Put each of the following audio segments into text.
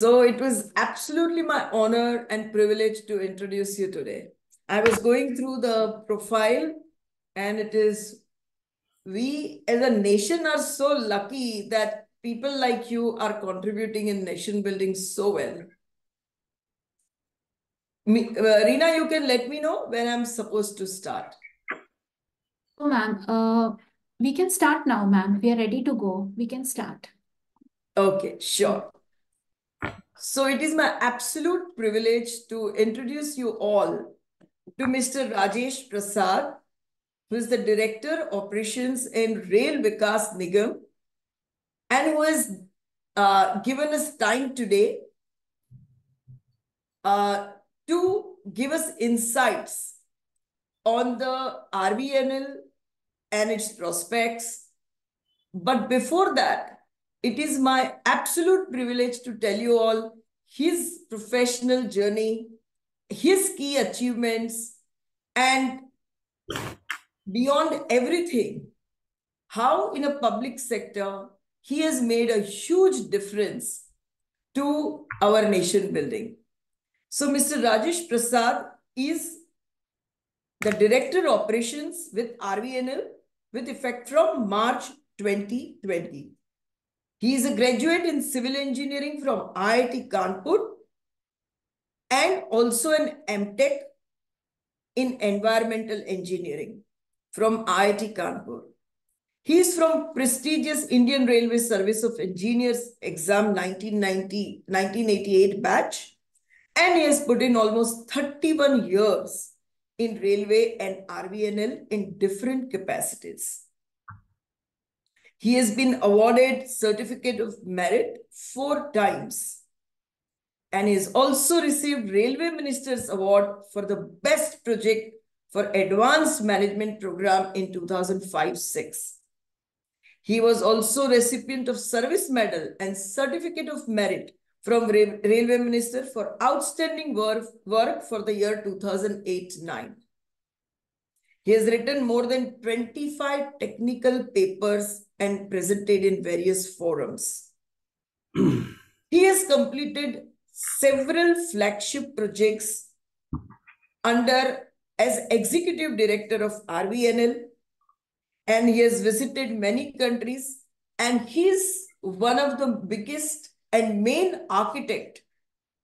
So it was absolutely my honor and privilege to introduce you today. I was going through the profile, and it is we as a nation are so lucky that people like you are contributing in nation building so well. Reena, you can let me know when I'm supposed to start. Oh, ma'am, we can start now, ma'am. We are ready to go. We can start. Okay, sure. So it is my absolute privilege to introduce you all to Mr. Rajesh Prasad, who is the Director Operations in Rail Vikas Nigam, and who has given us time today uh, to give us insights on the RVNL and its prospects. But before that, it is my absolute privilege to tell you all his professional journey, his key achievements, and beyond everything, how in a public sector he has made a huge difference to our nation building. So Mr. Rajesh Prasad is the Director Operations with RVNL with effect from March 2020. He is a graduate in civil engineering from IIT Kanpur and also an MTech in environmental engineering from IIT Kanpur. He is from prestigious Indian Railway Service of Engineers exam 1988 batch, and he has put in almost 31 years in railway and RVNL in different capacities. He has been awarded Certificate of Merit 4 times, and he has also received Railway Minister's Award for the Best Project for Advanced Management Program in 2005-06. He was also recipient of Service Medal and Certificate of Merit from Railway Minister for outstanding work for the year 2008-09. He has written more than 25 technical papers and presented in various forums. He has completed several flagship projects under as Executive Director of RVNL, and he has visited many countries, and he's one of the biggest and main architect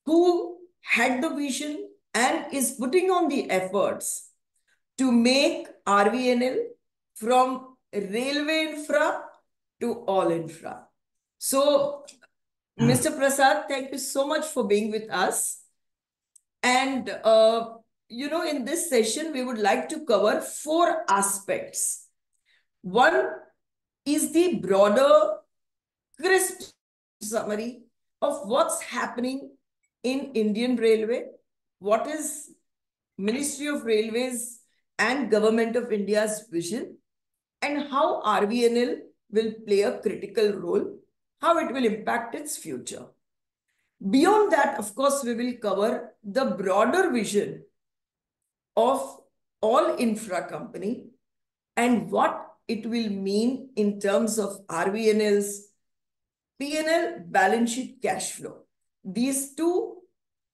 who had the vision and is putting on the efforts to make RVNL from railway infra to all infra. So, Mr. Prasad, thank you so much for being with us. And, in this session, we would like to cover 4 aspects. One is the broader, crisp summary of what's happening in Indian Railway, what is Ministry of Railways and Government of India's vision, and how RVNL will play a critical role, how it will impact its future. Beyond that, of course, we will cover the broader vision of all infra company and what it will mean in terms of RVNL's P&L, balance sheet, cash flow. These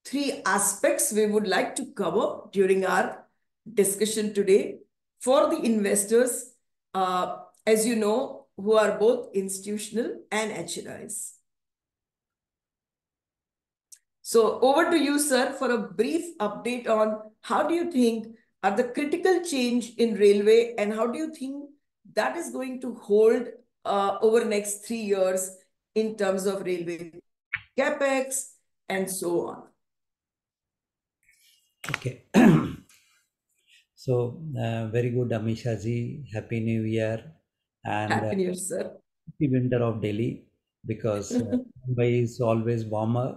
3 aspects we would like to cover during our discussion today for the investors, as you know, who are both institutional and HNIs. So over to you, sir, for a brief update on how do you think are the critical change in railway, and how do you think that is going to hold over next 3 years in terms of railway capex and so on. Okay. So, very good, Amisha ji. Happy New Year. And Happy New Year, sir. Happy winter of Delhi, because Mumbai is always warmer,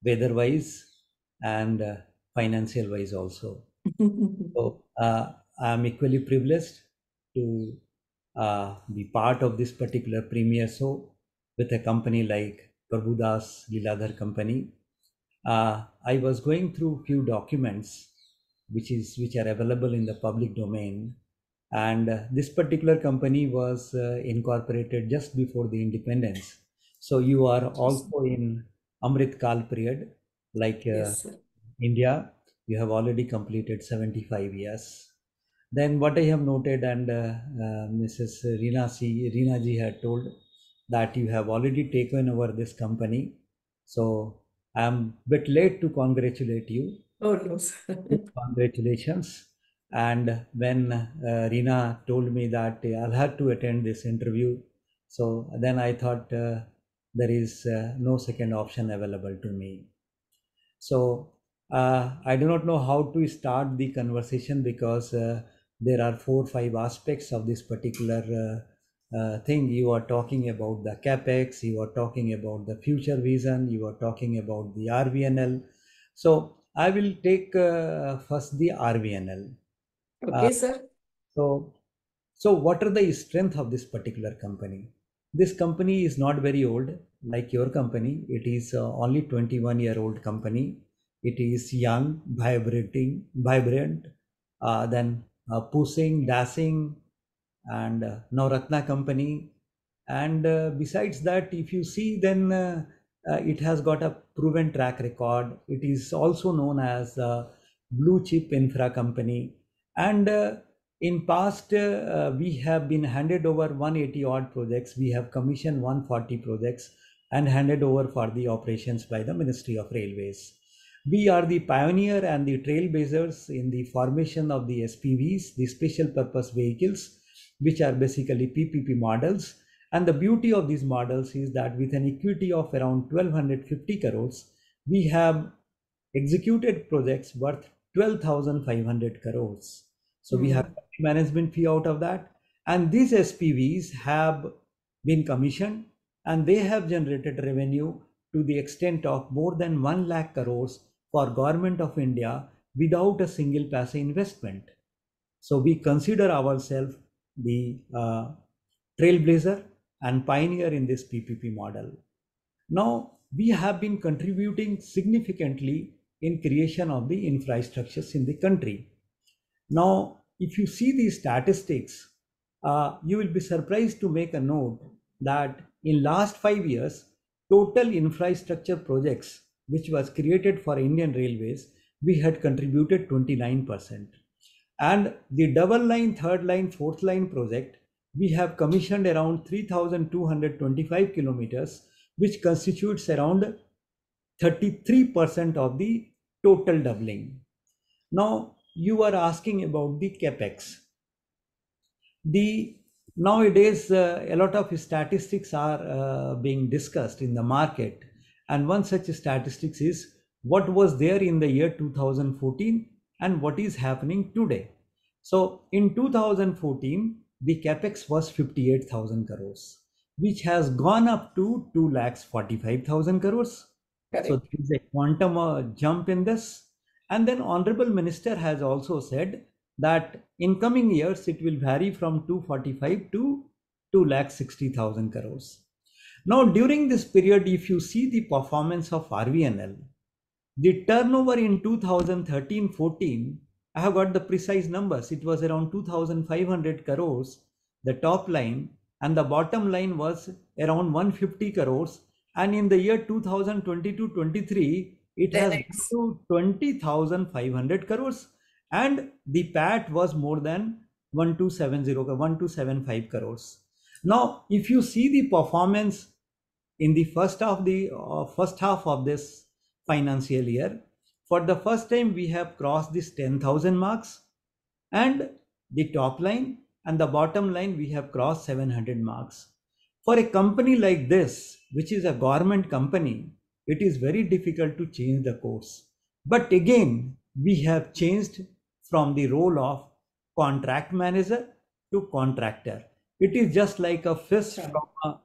weather-wise and financial-wise also. So, I'm equally privileged to be part of this particular premier show with a company like Prabhudas Lilladher company. I was going through few documents which are available in the public domain, and this particular company was incorporated just before the independence. So you are also in Amrit Kal period, like Yes, sir. India, you have already completed 75 years. Then what I have noted, and Mrs. Reena ji had told that you have already taken over this company. So I am a bit late to congratulate you. Oh, no, sir. Congratulations. And when Reena told me that I'll have to attend this interview, so then I thought there is no second option available to me. So I do not know how to start the conversation because there are 4 or 5 aspects of this particular thing. You are talking about the capex, you are talking about the future vision, you are talking about the RVNL. So I will take first the RVNL. Okay, sir. So, so what are the strength of this particular company? This company is not very old, like your company. It is only 21-year-old company. It is young, vibrant, then pushing, dashing, and Navratna company. And besides that, if you see, then it has got a proven track record. It is also known as blue chip infra company. And in past, we have been handed over 180 odd projects. We have commissioned 140 projects and handed over for the operations by the Ministry of Railways. We are the pioneer and the trailblazers in the formation of the SPVs, the special purpose vehicles, which are basically PPP models. And the beauty of these models is that with an equity of around 1250 crores, we have executed projects worth 12,500 crores. So we have management fee out of that. And these SPVs have been commissioned and they have generated revenue to the extent of more than 1 lakh crores for Government of India without a single paise investment. So we consider ourselves the trailblazer and pioneer in this PPP model. Now we have been contributing significantly in creation of the infrastructures in the country. Now, if you see these statistics, you will be surprised to make a note that in last 5 years, total infrastructure projects which was created for Indian Railways, we had contributed 29%. And the double line, third line, fourth line project, we have commissioned around 3,225 kilometers, which constitutes around 33% of the total doubling. Now, you are asking about the capex. Nowadays, a lot of statistics are being discussed in the market, and one such statistics is what was there in the year 2014 and what is happening today. So in 2014, the capex was 58,000 crores, which has gone up to 2,45,000 crores. Correct. So there is a quantum jump in this. And then Honorable Minister has also said that in coming years, it will vary from 245 to 2,60,000 crores. Now, during this period, if you see the performance of RVNL, the turnover in 2013-14, I have got the precise numbers. It was around 2,500 crores, the top line, and the bottom line was around 150 crores. And in the year 2022-23, it has gone to 20,500 crores, and the PAT was more than 1,275 crores. Now, if you see the performance in the first half of this financial year, for the first time we have crossed this 10,000 marks, and the top line and the bottom line we have crossed 700 marks. For a company like this, which is a government company, it is very difficult to change the course. But again, we have changed from the role of contract manager to contractor. It is just like a fish from a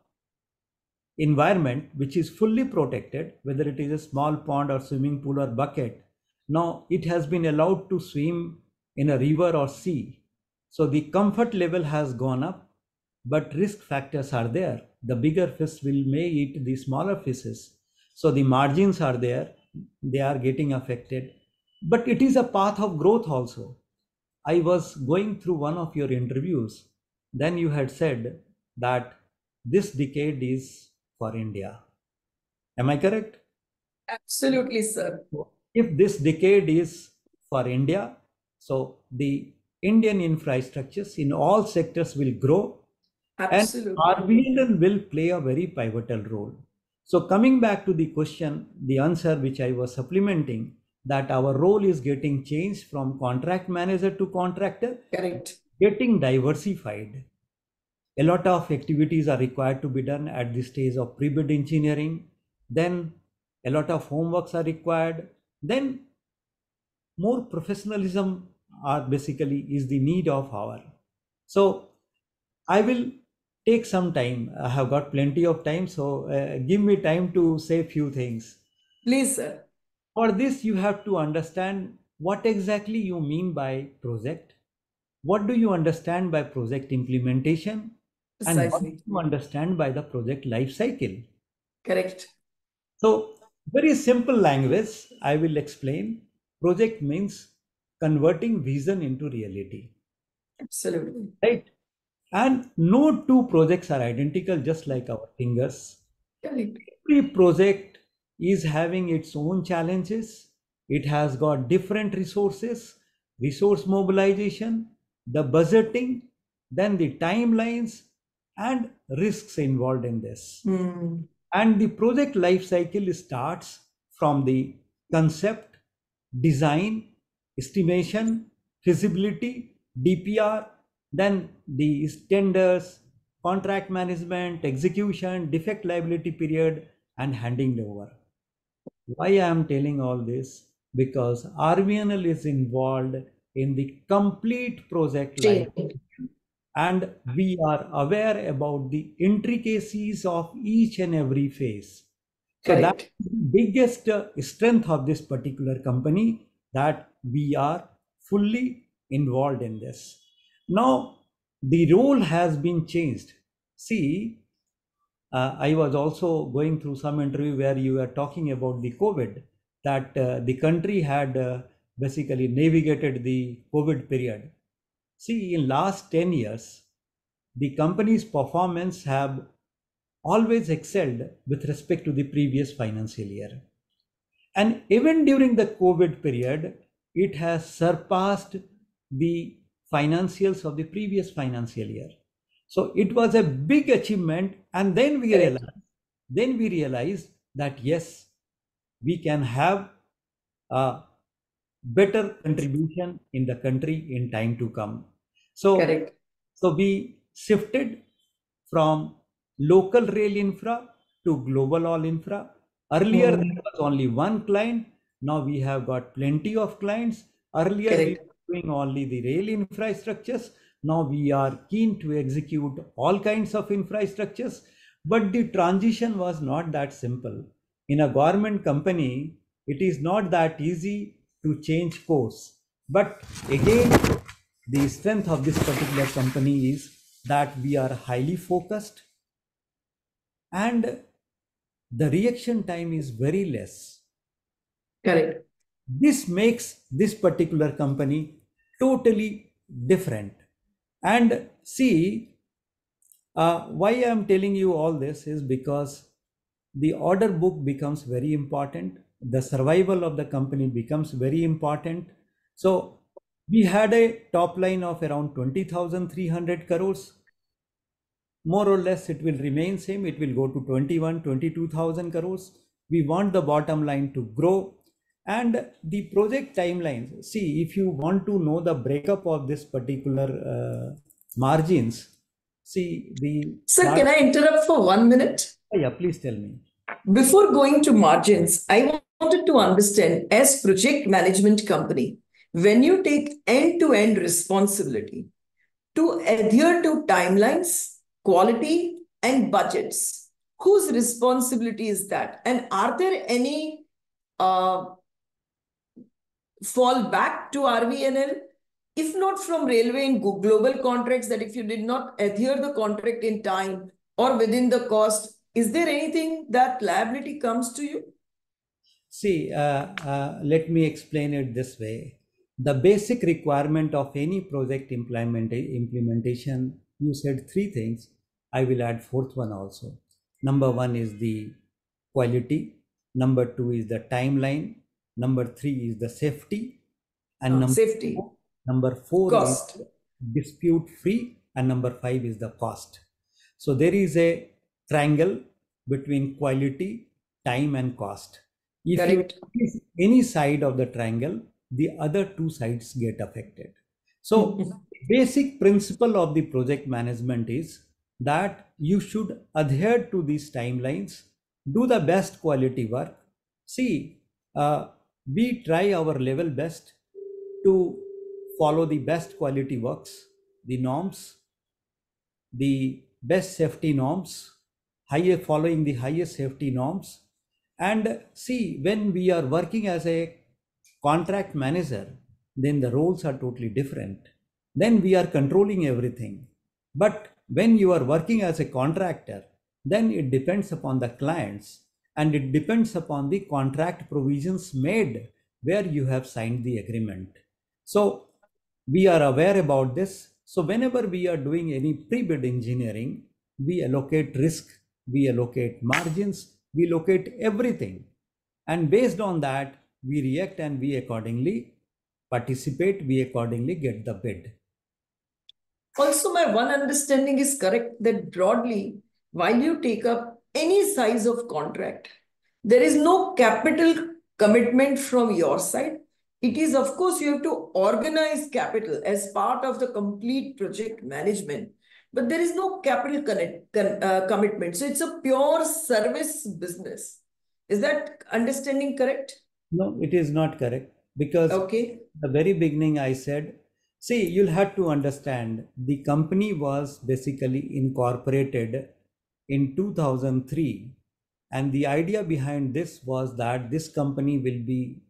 environment which is fully protected, whether it is a small pond or swimming pool or bucket. Now it has been allowed to swim in a river or sea. So the comfort level has gone up, but risk factors are there. The bigger fish may eat the smaller fishes. So the margins are there, they are getting affected. But it is a path of growth also. I was going through one of your interviews. Then you had said that this decade is for India. Am I correct? Absolutely, sir. If this decade is for India, so the Indian infrastructures in all sectors will grow, and Absolutely. RVNL will play a very pivotal role. So coming back to the question, the answer which I was supplementing, that our role is getting changed from contract manager to contractor, Correct. getting diversified. A lot of activities are required to be done at the stage of pre-bid engineering. Then a lot of homeworks are required. Then more professionalism are basically is the need of our. So I will take some time. I have got plenty of time, so give me time to say few things. Please, sir. For this, you have to understand what exactly you mean by project. What do you understand by project implementation? And what do Precisely. you understand by the project life cycle? Correct. So, very simple language, I will explain. Project means converting vision into reality, Absolutely. right? And no two projects are identical, just like our fingers. Correct. Every project is having its own challenges. It has got different resources, resource mobilization, the budgeting, then the timelines and risks involved in this. Hmm. And the project life cycle starts from the concept, design, estimation, feasibility, DPR, then the tenders, contract management, execution, defect liability period, and handing over. Why I am telling all this? Because RVNL is involved in the complete project life, Change. and we are aware about the intricacies of each and every phase. So that's Correct. the biggest strength of this particular company, that we are fully involved in this. Now, the role has been changed. See, I was also going through some interview where you were talking about the COVID, that the country had basically navigated the COVID period. See, in last 10 years, the company's performance have always excelled with respect to the previous financial year. And even during the COVID period, it has surpassed the financials of the previous financial year. So it was a big achievement. And Correct. then we realized that yes, we can have a better contribution in the country in time to come. So, Correct. so we shifted from local rail infra to global all infra. Earlier, Hmm. there was only one client. Now we have got plenty of clients. Earlier, we Correct. were doing only the rail infrastructures. Now we are keen to execute all kinds of infrastructures. But the transition was not that simple. In a government company, it is not that easy to change course. But again, the strength of this particular company is that we are highly focused and the reaction time is very less. Correct. This makes this particular company totally different. And see, why I am telling you all this is because the order book becomes very important. The survival of the company becomes very important. So we had a top line of around 20,300 crores. More or less it will remain same. It will go to 22,000 crores. We want the bottom line to grow. And the project timelines, see, if you want to know the breakup of this particular margins, see the Sir, can I interrupt for 1 minute? yeah, please tell me. Before going to margins, I wanted to understand, as project management company, when you take end-to-end responsibility to adhere to timelines, quality, and budgets, whose responsibility is that? And are there any uh, fall back to RVNL? If not from railway and global contracts, that if you did not adhere the contract in time or within the cost, is there anything that liability comes to you? See, let me explain it this way. The basic requirement of any project implementation, you said three things. I will add fourth one also. Number one is the quality. number 2 is the timeline, number 3 is the safety, and Safety. number 4 is Cost. dispute free, and number 5 is the cost. So there is a triangle between quality, time, and cost. If Correct. you increase any side of the triangle, the other two sides get affected. So basic principle of the project management is that you should adhere to these timelines, do the best quality work. See, we try our level best to follow the best quality works, the norms, the best safety norms, following the highest safety norms. And see, when we are working as a contract manager, then the roles are totally different. Then we are controlling everything. But when you are working as a contractor, then it depends upon the clients and it depends upon the contract provisions made where you have signed the agreement. So we are aware about this. So whenever we are doing any pre-bid engineering, we allocate risk, we allocate margins, we allocate everything. And based on that, we react and we accordingly participate, we accordingly get the bid. Also, my one understanding is correct that broadly, while you take up any size of contract, there is no capital commitment from your side. It is, of course, you have to organize capital as part of the complete project management, but there is no capital commitment. So it's a pure service business. Is that understanding correct? No, it is not correct because Okay. the very beginning I said, see, you'll have to understand the company was basically incorporated in 2003, and the idea behind this was that this company will be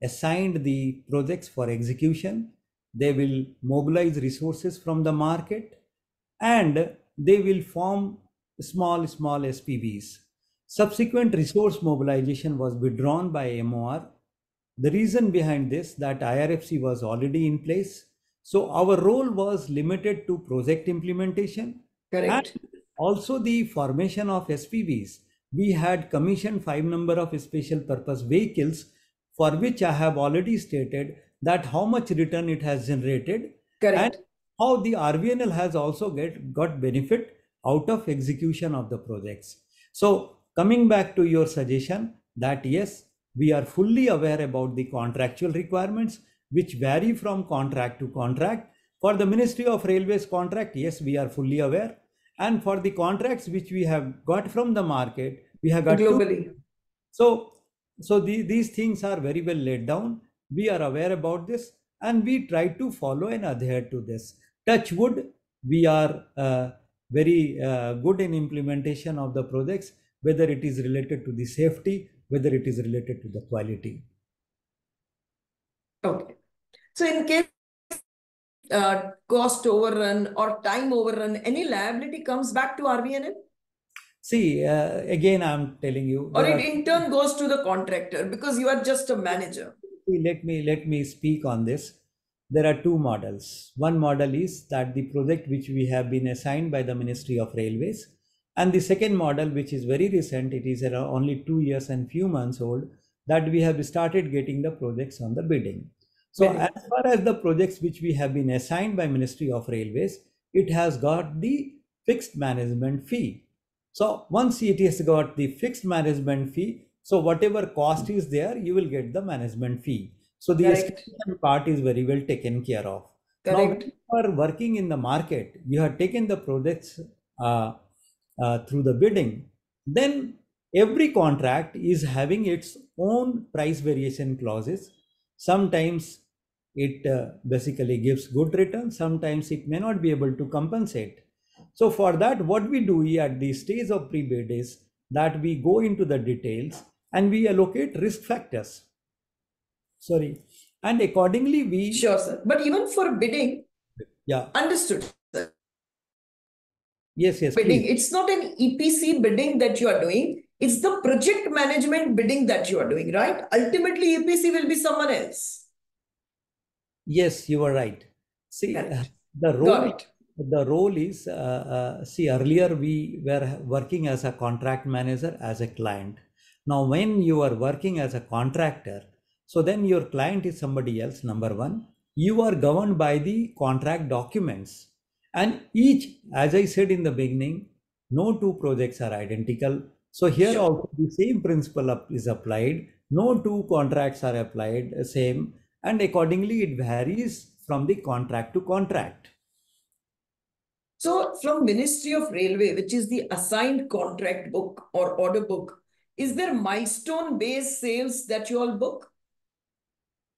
assigned the projects for execution, they will mobilize resources from the market, and they will form small SPVs. Subsequent resource mobilization was withdrawn by MOR. The reason behind this that IRFC was already in place. So our role was limited to project implementation. Correct. And also the formation of SPVs. We had commissioned 5 number of special purpose vehicles for which I have already stated that how much return it has generated. Correct. And how the RVNL has also got benefit out of execution of the projects. So coming back to your suggestion that yes, we are fully aware about the contractual requirements which vary from contract to contract. For the Ministry of Railways contract, yes, we are fully aware. And for the contracts which we have got from the market, we have got globally. So these things are very well laid down. We are aware about this and we try to follow and adhere to this. Touch wood, we are very good in implementation of the projects, whether it is related to the safety, whether it is related to the quality. Okay. So in case cost overrun or time overrun, any liability comes back to RVNL? See, again, I'm telling you. Or it in turn goes to the contractor because you are just a manager. Let me speak on this. There are two models. One model is that the project which we have been assigned by the Ministry of Railways, and the second model, which is very recent, it is around only 2 years and few months old, that we have started getting the projects on the bidding. So as far as the projects which we have been assigned by Ministry of Railways, it has got the fixed management fee. So once it has got the fixed management fee, so whatever cost is there, you will get the management fee. So the escalation part is very well taken care of. Now, when you are working in the market, you have taken the projects through the bidding, then every contract is having its own price variation clauses. Sometimes it basically gives good return, sometimes it may not be able to compensate. So for that, what we do at the stage of pre-bid is that we go into the details and we allocate risk factors. Sorry. And accordingly we... Sure, sir. But even for bidding, yeah. Understood, sir. Yes, bidding. Please. It's not an EPC bidding that you are doing. It's the project management bidding that you are doing, right? Ultimately, EPC will be someone else. Yes, you are right. See, the role is, see, earlier we were working as a contract manager, as a client. Now, when you are working as a contractor, so then your client is somebody else, number one. You are governed by the contract documents. And each, as I said in the beginning, no two projects are identical. So here Sure. also the same principle is applied. No two contracts are applied same, and accordingly it varies from the contract to contract. So from Ministry of Railway, which is the assigned contract book or order book, is there milestone-based sales that you all book?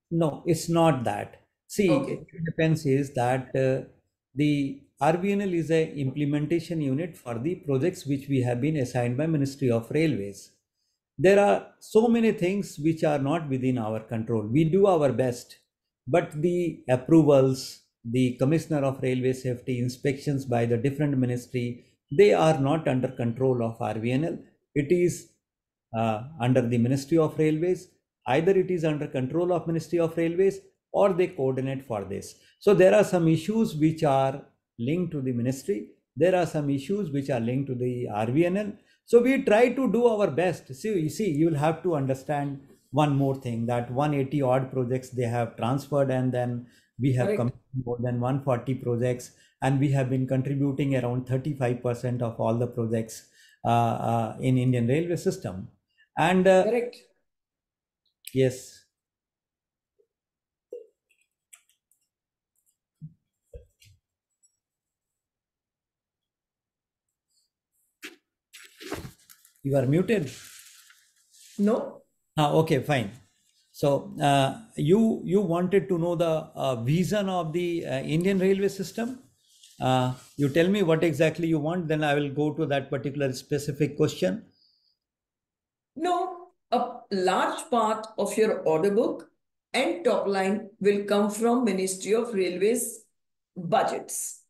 No, it's not that. See, Okay. it depends is that the RVNL is a implementation unit for the projects which we have been assigned by Ministry of Railways. There are so many things which are not within our control. We do our best, but the approvals, the Commissioner of Railway Safety, inspections by the different ministry, they are not under control of RVNL. It is under the Ministry of Railways. Either it is under control of Ministry of Railways or they coordinate for this. So there are some issues which are linked to the ministry. There are some issues which are linked to the RVNL. So we try to do our best. See, you will have to understand one more thing, that 180 odd projects they have transferred, and then we have come more than 140 projects, and we have been contributing around 35% of all the projects in Indian railway system. And Correct. yes. You are muted. No? Okay, fine. So you wanted to know the vision of the Indian railway system. You tell me what exactly you want, then I will go to that particular specific question. No. A large part of your order book and top line will come from Ministry of Railways budgets.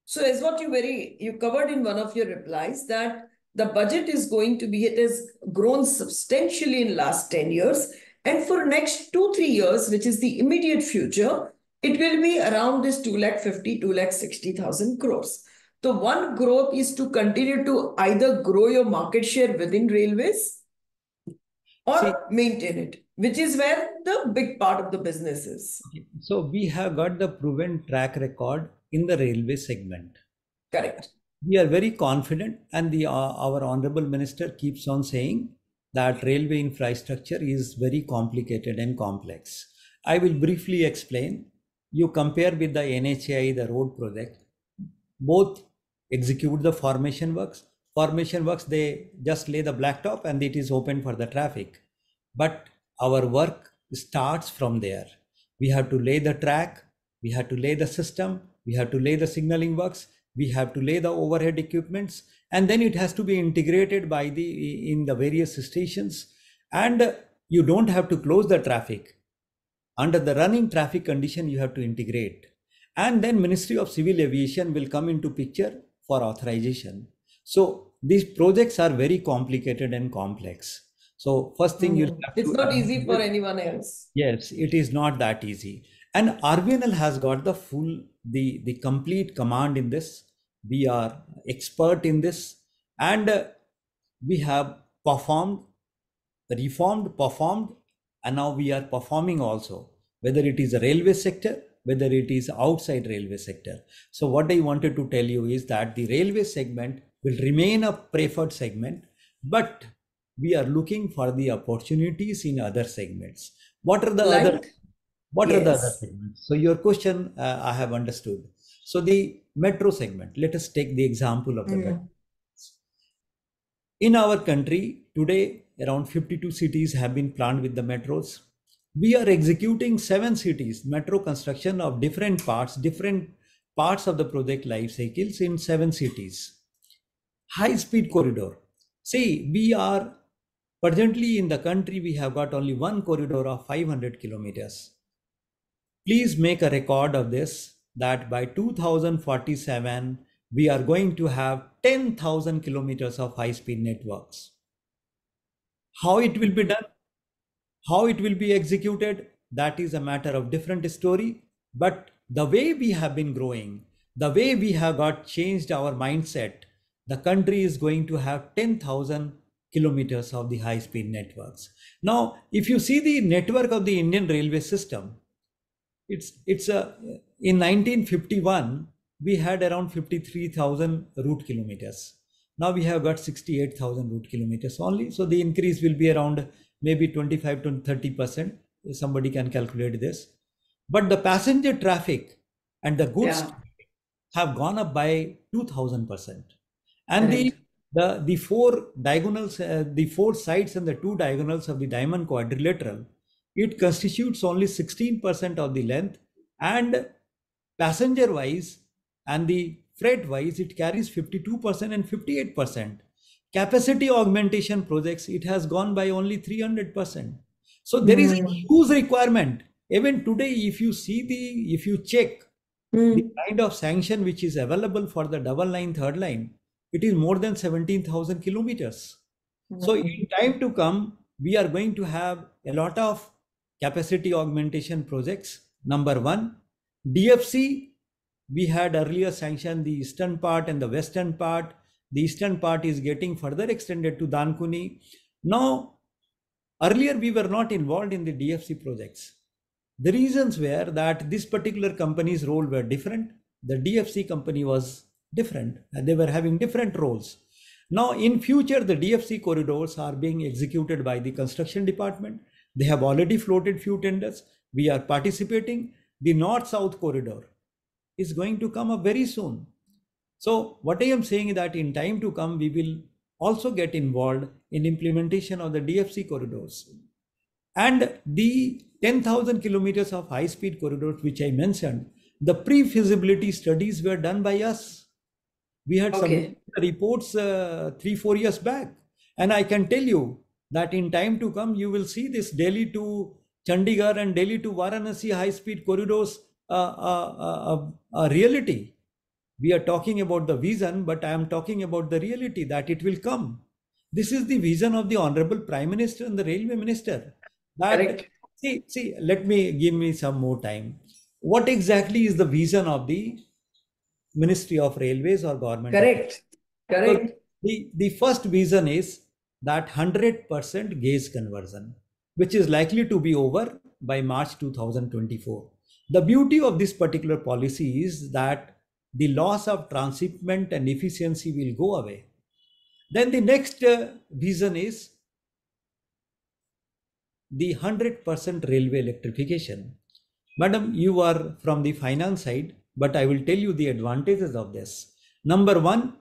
So as what you covered in one of your replies, that the budget is going to be, it has grown substantially in last 10 years. And for next 2-3 years, which is the immediate future, it will be around this 250, 260,000 crores. So one growth is to continue to either grow your market share within railways or maintain it, which is where the big part of the business is. So we have got the proven track record in the railway segment. Correct. We are very confident, and our honorable minister keeps on saying that railway infrastructure is very complicated and complex. I will briefly explain. You compare with the NHAI, the road project, both execute the formation works. Formation works, they just lay the blacktop and it is open for the traffic. But our work starts from there. We have to lay the track, we have to lay the system, we have to lay the signaling works, we have to lay the overhead equipments, and then it has to be integrated in the various stations. And you don't have to close the traffic. Under the running traffic condition, you have to integrate. And then Ministry of Civil Aviation will come into picture for authorization. So these projects are very complicated and complex. So first thing it's not easy for anyone else. Yes, it is not that easy. And RVNL has got the complete command in this. We are expert in this, and we have performed, and now we are performing also, whether it is a railway sector, whether it is outside railway sector. So what I wanted to tell you is that the railway segment will remain a preferred segment, but we are looking for the opportunities in other segments. What are the other segments? So your question, I have understood. So the metro segment, let us take the example of the metro. In our country today, around 52 cities have been planned with the metros. We are executing 7 cities, metro construction of different parts of the project life cycles in 7 cities. High speed corridor. See, we are presently in the country, we have got only one corridor of 500 kilometers. Please make a record of this, that by 2047, we are going to have 10,000 kilometers of high-speed networks. How it will be done, how it will be executed, that is a matter of different story. But the way we have been growing, the way we have got changed our mindset, the country is going to have 10,000 kilometers of the high-speed networks. Now, if you see the network of the Indian railway system, in 1951 we had around 53,000 route kilometers. Now we have got 68,000 route kilometers only. So the increase will be around maybe 25 to 30%. Somebody can calculate this. But the passenger traffic and the goods have gone up by 2,000%. And the four diagonals, the four sides and the two diagonals of the diamond quadrilateral, it constitutes only 16% of the length, and passenger wise and the freight wise it carries 52% and 58%. Capacity augmentation projects, it has gone by only 300%. So there is a huge requirement. Even today, if you check the kind of sanction which is available for the double line, third line, it is more than 17,000 kilometers. So in time to come, we are going to have a lot of capacity augmentation projects. Number one, DFC, we had earlier sanctioned the eastern part and the western part. The eastern part is getting further extended to Dankuni. Now, earlier we were not involved in the DFC projects. The reasons were that this particular company's role were different. The DFC company was different and they were having different roles. Now in future, the DFC corridors are being executed by the construction department. They have already floated few tenders. We are participating. The north-south corridor is going to come up very soon. So what I am saying is that in time to come, we will also get involved in implementation of the DFC corridors. And the 10,000 kilometers of high-speed corridors, which I mentioned, the pre-feasibility studies were done by us. We had some reports 3-4 years back. And I can tell you that in time to come, you will see this Delhi to Chandigarh and Delhi to Varanasi high-speed corridors a reality. We are talking about the vision, but I am talking about the reality that it will come. This is the vision of the Honorable Prime Minister and the Railway Minister. That, see, let me give me some more time. What exactly is the vision of the Ministry of Railways or government? Correct. So the first vision is that 100% gauge conversion, which is likely to be over by March 2024. The beauty of this particular policy is that the loss of transshipment and efficiency will go away. Then the next vision is the 100% railway electrification. Madam, you are from the finance side, but I will tell you the advantages of this. Number one,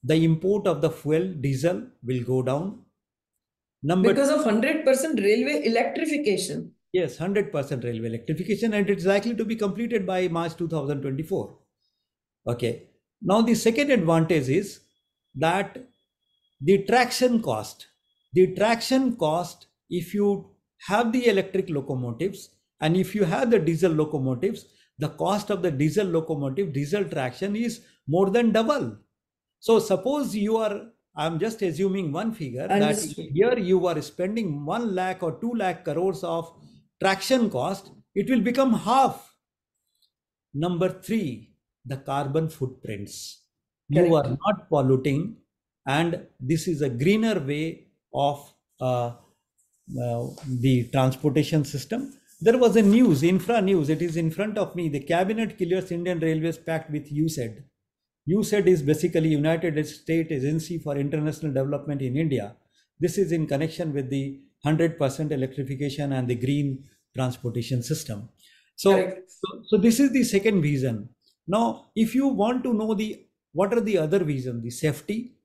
the import of the fuel diesel will go down. Because of 100% railway electrification. Yes, 100% railway electrification, and it's likely to be completed by March 2024. Okay. Now the second advantage is that the traction cost, if you have the electric locomotives and if you have the diesel locomotives, the cost of the diesel locomotive, diesel traction is more than double. So suppose I'm just assuming one figure that here you are spending 1 lakh or 2 lakh crores of traction cost, it will become half. Number three, the carbon footprints. You are not polluting, and this is a greener way of the transportation system. There was a news, infra news, it is in front of me. The cabinet clears Indian Railways pact with USAID. USAID is basically United States Agency for International Development in India. This is in connection with the 100% electrification and the green transportation system. So this is the second vision. Now, if you want to know what are the other visions, the safety,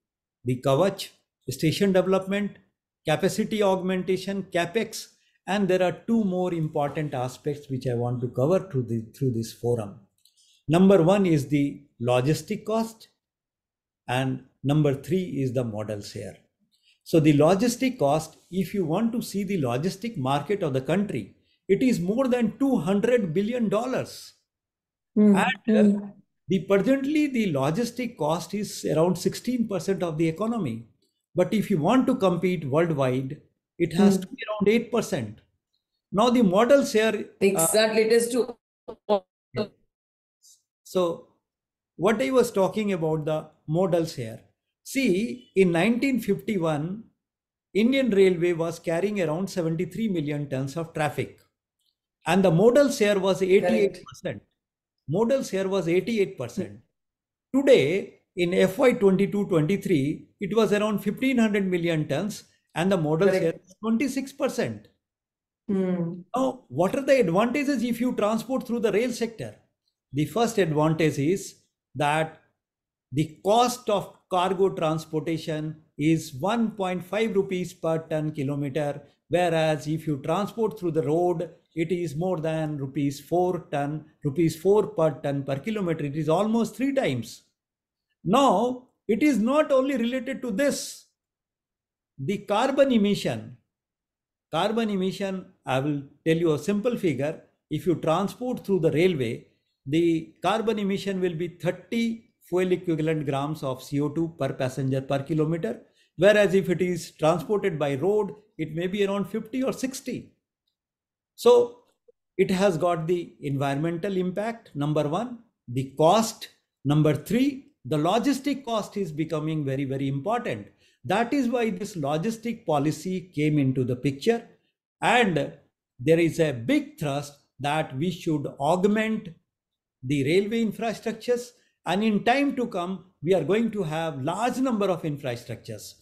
the Kavach, station development, capacity augmentation, capex, and there are two more important aspects which I want to cover through this forum. Number one is the logistic cost, and number three is the modal share. So the logistic cost, if you want to see the logistic market of the country, it is more than $200 billion. And presently the logistic cost is around 16% of the economy. But if you want to compete worldwide, it has to be around 8%. Now the modal share. Exactly, it is to. So what I was talking about, the modal share. See, in 1951, Indian Railway was carrying around 73 million tons of traffic, and the modal share was 88%. Modal share was 88%. Today, in FY 22-23, it was around 1500 million tons, and the modal share is 26%. Now, what are the advantages if you transport through the rail sector? The first advantage is that the cost of cargo transportation is 1.5 rupees per ton kilometer, whereas if you transport through the road, it is more than rupees 4 per ton per kilometer. It is almost 3 times. Now, it is not only related to this. The carbon emission, I will tell you a simple figure. If you transport through the railway, the carbon emission will be 30 fuel equivalent grams of CO2 per passenger per kilometer, whereas if it is transported by road, it may be around 50 or 60. So it has got the environmental impact, number one, the cost, number three, the logistic cost is becoming very, very important. That is why this logistic policy came into the picture, and there is a big thrust that we should augment the railway infrastructures, and in time to come we are going to have large number of infrastructures.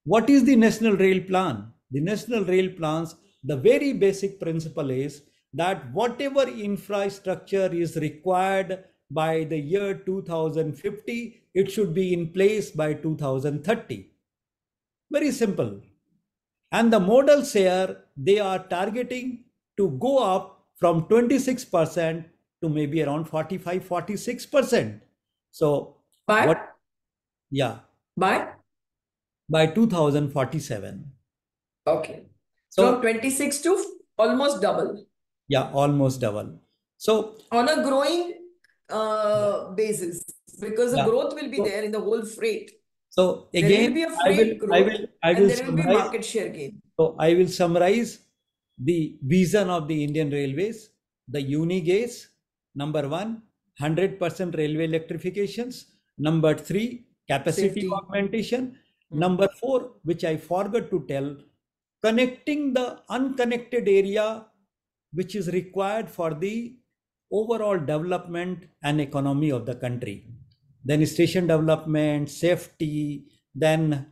What is the National Rail Plan? The National Rail Plans, the very basic principle is that whatever infrastructure is required by the year 2050, it should be in place by 2030. Very simple. And the modal share, they are targeting to go up from 26% to maybe around 45-46%. So By 2047. Okay. So from 26 to almost double. Yeah, almost double. So on a growing basis, because the growth will be So- there in the whole freight. So There again, will be a freight growth I and will there will be summarize. market share gain. So I will summarize the vision of the Indian Railways. The uni-gauge, number one, 100% railway electrifications. Number three, capacity Safety. augmentation. Number four, which I forgot to tell, connecting the unconnected area which is required for the overall development and economy of the country. Then station development, safety, then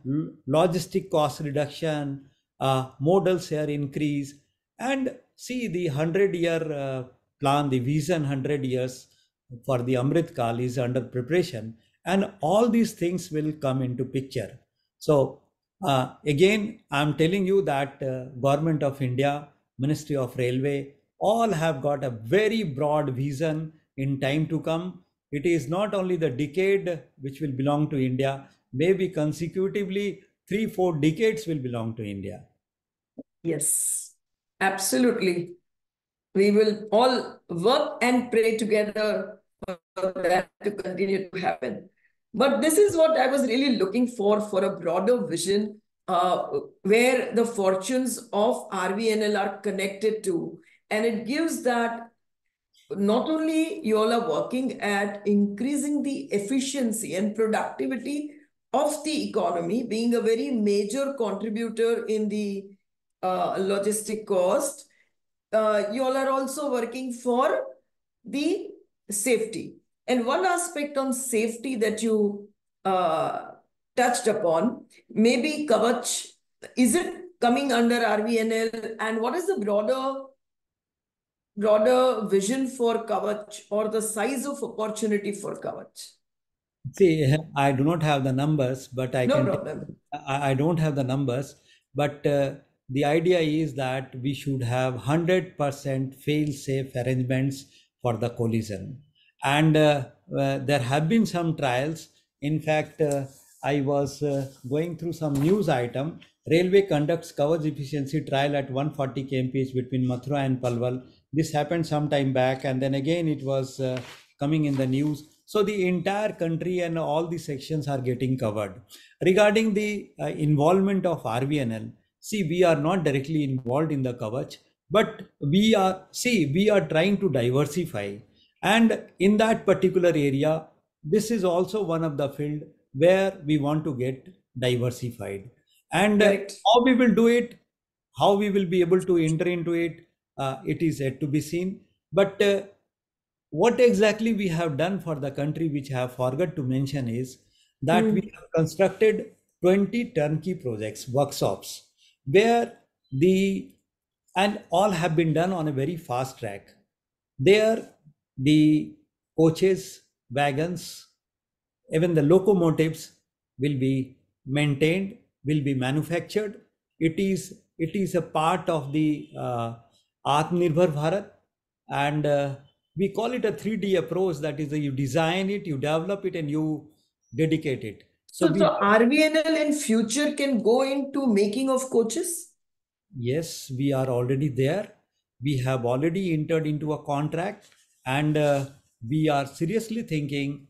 logistic cost reduction, modal share increase, and see the 100-year plan, the vision 100 years for the Amrit Kal is under preparation, and all these things will come into picture. So again, I'm telling you that Government of India, Ministry of Railway, all have got a very broad vision in time to come. It is not only the decade which will belong to India, maybe consecutively 3-4 decades will belong to India. Yes, absolutely. We will all work and pray together for that to continue to happen. But this is what I was really looking for a broader vision, where the fortunes of RVNL are connected to. And it gives that not only you all are working at increasing the efficiency and productivity of the economy, being a very major contributor in the logistic cost, you all are also working for the safety. And one aspect on safety that you touched upon, maybe Kavach, is it coming under RVNL? And what is the broader vision for Kavach, or the size of opportunity for Kavach? See, I do not have the numbers, but I No can. problem. I don't have the numbers, but the idea is that we should have 100% fail-safe arrangements for the collision. And there have been some trials. In fact, I was going through some news item. Railway conducts coverage efficiency trial at 140 kmph between Mathura and Palwal. This happened some time back, and then again it was coming in the news. So the entire country and all the sections are getting covered. Regarding the involvement of RVNL, see, we are not directly involved in the coverage, but we are trying to diversify. And in that particular area, this is also one of the field where we want to get diversified. And Correct. how we will do it, how we will be able to enter into it, it is yet to be seen. But what exactly we have done for the country, which I have forgot to mention, is that we have constructed 20 turnkey projects, workshops, where the and all have been done on a very fast track. There, the coaches, wagons, even the locomotives will be maintained, will be manufactured. It is a part of the Atmanirbhar Bharat, and we call it a 3D approach. That is, you design it, you develop it, and you dedicate it. So So RVNL in future can go into making of coaches? yes, we are already there. We have already entered into a contract, and we are seriously thinking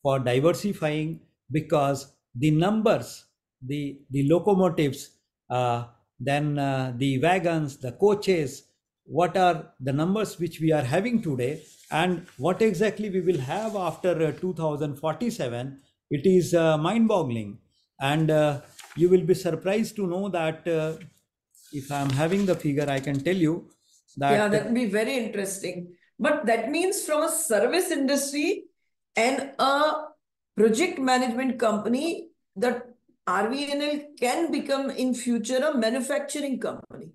for diversifying, because the numbers, the locomotives, then the wagons, the coaches, what are the numbers which we are having today, and what exactly we will have after 2047, it is mind-boggling. And you will be surprised to know that if I'm having the figure, I can tell you Yeah, that that would be very interesting. But that means from a service industry and a project management company, that RVNL can become in future a manufacturing company.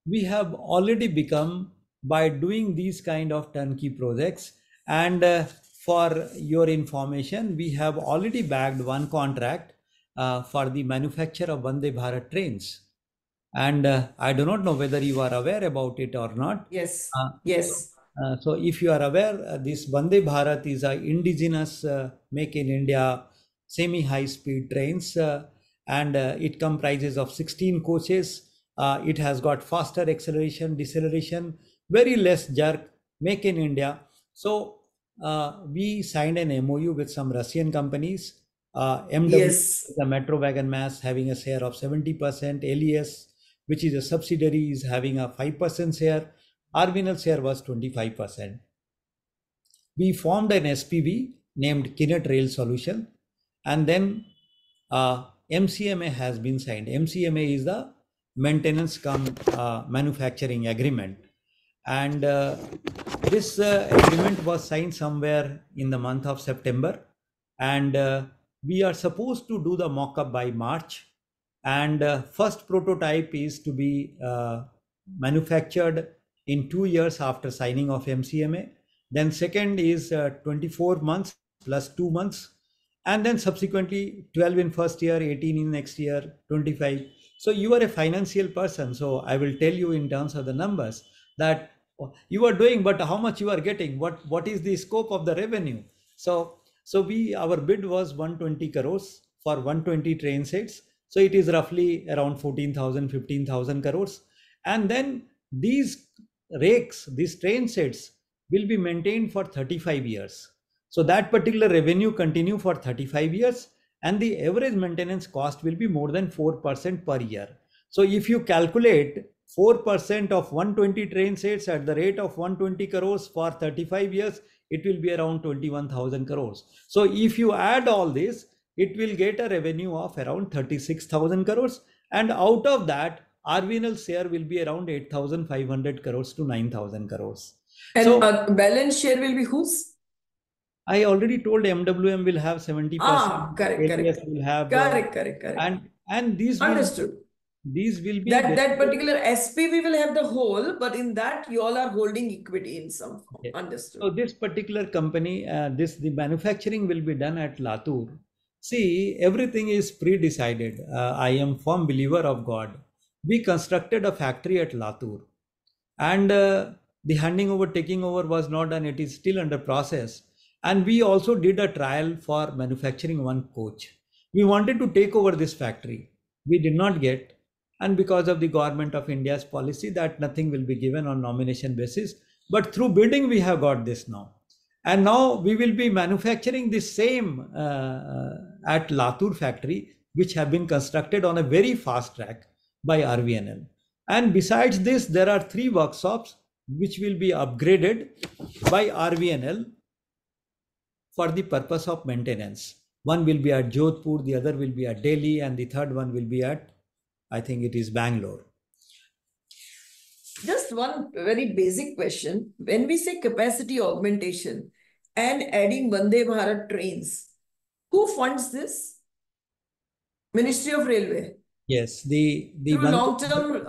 we have already become, by doing these kind of turnkey projects. And for your information, we have already bagged one contract for the manufacture of Vande Bharat trains. And I do not know whether you are aware about it or not. Yes, Uh, so, yes, so if you are aware, this Vande Bharat is a indigenous make in India semi-high speed trains, and it comprises of 16 coaches. It has got faster acceleration, deceleration, very less jerk, make in India. So we signed an MOU with some Russian companies. MW yes. is a metro wagon mass having a share of 70%. LES, which is a subsidiary, is having a 5% share. RVNL share was 25%. We formed an SPV named Kinet Rail Solution, and then MCMA has been signed. MCMA is the maintenance cum manufacturing agreement, and this agreement was signed somewhere in the month of September, and we are supposed to do the mock-up by March, and first prototype is to be manufactured in 2 years after signing of MCMA. Then second is 24 months plus 2 months, and then subsequently 12 in first year, 18 in next year, 25. So you are a financial person, so I will tell you in terms of the numbers that you are doing, but how much you are getting, what is the scope of the revenue. So we, our bid was 120 crores for 120 train sets, so it is roughly around 14,000 15,000 crores. And then these rakes, these train sets, will be maintained for 35 years. So that particular revenue continue for 35 years, and the average maintenance cost will be more than 4% per year. So if you calculate 4% of 120 train sets at the rate of 120 crores for 35 years, it will be around 21,000 crores. So if you add all this, it will get a revenue of around 36,000 crores. And out of that, RVNL share will be around 8,500 crores to 9,000 crores. And So balance share will be whose? I already told MWM will have 70%, Correct, ATS correct. will have, Correct, correct, correct. and Understood. these will be That delivered. particular SPV will have the whole, but in that you all are holding equity in some form. Okay. Understood. So this particular company, the manufacturing will be done at Latur. See, everything is pre-decided. I am firm believer of God. We constructed a factory at Latur, and the handing over, taking over was not done. It is still under process. And we also did a trial for manufacturing one coach. We wanted to take over this factory. We did not get, and because of the government of India's policy that nothing will be given on nomination basis, but through bidding we have got this now. And now we will be manufacturing the same at Latur factory, which have been constructed on a very fast track by RVNL. And besides this, there are 3 workshops which will be upgraded by RVNL for the purpose of maintenance. One will be at Jodhpur, the other will be at Delhi, and the third one will be at I think it is Bangalore. Just one very basic question. When we say capacity augmentation and adding Vande Bharat trains, who funds this? Ministry of Railway. Yes, the Through one. long-term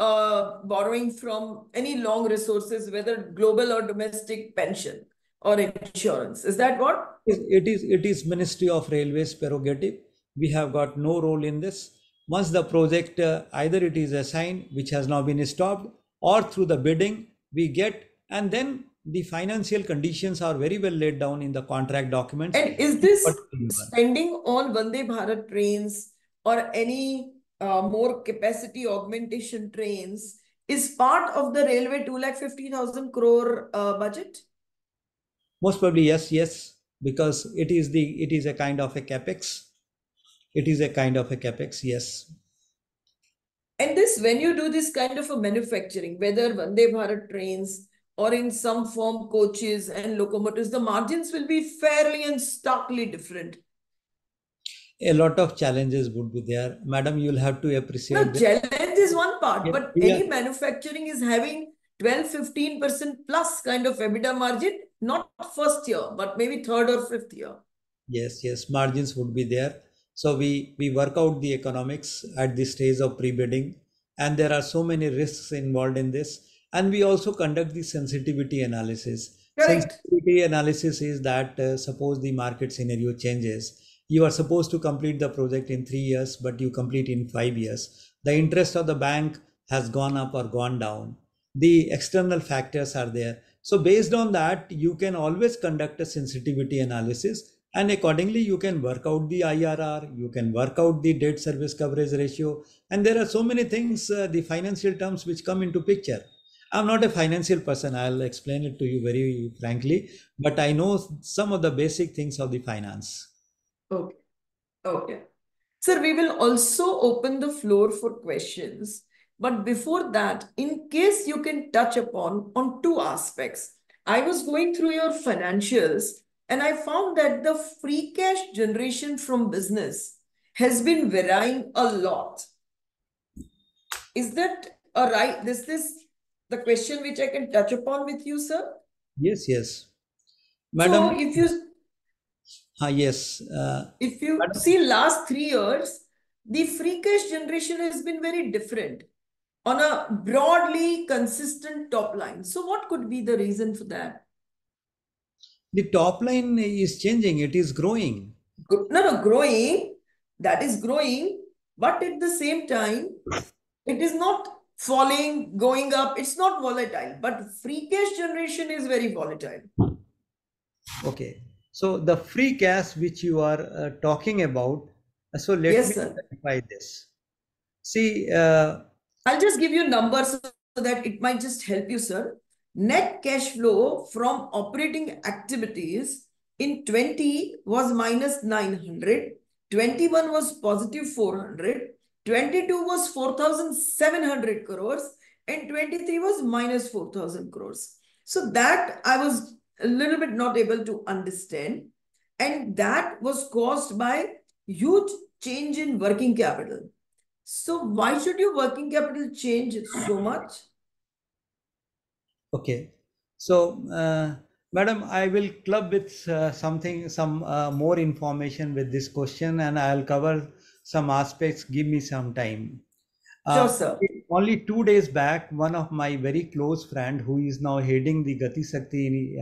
borrowing from any long resources, whether global or domestic, pension or insurance. Is that what? It is Ministry of Railways prerogative. We have got no role in this. Once the project either it is assigned, which has now been stopped, or through the bidding we get, and then the financial conditions are very well laid down in the contract documents. And is this spending on Vande Bharat trains or any more capacity augmentation trains is part of the railway 2,50,000 crore budget? Most probably yes, because it is a kind of a capex. It is a kind of a capex, yes. And this, when you do this kind of a manufacturing, whether Vande Bharat trains or in some form coaches and locomotives, the margins will be fairly and starkly different. A lot of challenges would be there. Madam, you'll have to appreciate No, challenge is one part, but Yeah. any manufacturing is having 12-15% plus kind of EBITDA margin, not first year, but maybe third or fifth year. Yes, margins would be there. So we work out the economics at the stage of pre-bidding, and there are so many risks involved in this. And we also conduct the sensitivity analysis. Correct. Sensitivity analysis is that suppose the market scenario changes, you are supposed to complete the project in 3 years, but you complete in 5 years. The interest of the bank has gone up or gone down. The external factors are there. So based on that, you can always conduct a sensitivity analysis, and accordingly you can work out the IRR, you can work out the debt service coverage ratio, and there are so many things, the financial terms which come into picture. I'm not a financial person, I'll explain it to you very frankly, but I know some of the basic things of the finance. Okay. Sir, we will also open the floor for questions. But before that, in case you can touch upon on two aspects. I was going through your financials and I found that the free cash generation from business has been varying a lot. Is that a right? This is the question which I can touch upon with you, sir? Yes. Madam. So if you Yes. if you Madam, see last 3 years, the free cash generation has been very different on a broadly consistent top line. So what could be the reason for that? the top line is changing, it is growing. No, growing. That is growing. But at the same time, it is not falling, going up. It's not volatile. But free cash generation is very volatile. Okay. So the free cash which you are talking about, so let Yes, me sir. clarify this. See, I'll just give you numbers so that it might just help you, sir. Net cash flow from operating activities in 20 was minus 900, 21 was positive 400, 22 was 4,700 crores, and 23 was minus 4,000 crores. So that I was a little bit not able to understand. And that was caused by huge change in working capital. So why should your working capital change so much? okay. So, madam, I will club with some more information with this question, and I'll cover some aspects. Give me some time. Sure, sir. Only 2 days back, one of my very close friend, who is now heading the Gati Shakti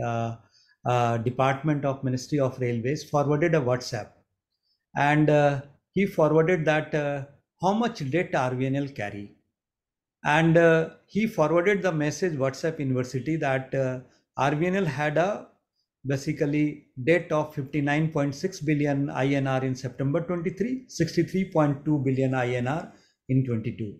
department of Ministry of Railways, forwarded a WhatsApp, and he forwarded that how much debt RVNL carry, and he forwarded the message WhatsApp University that RVNL had a basically debt of 59.6 billion INR in September 23, 63.2 billion INR in 22.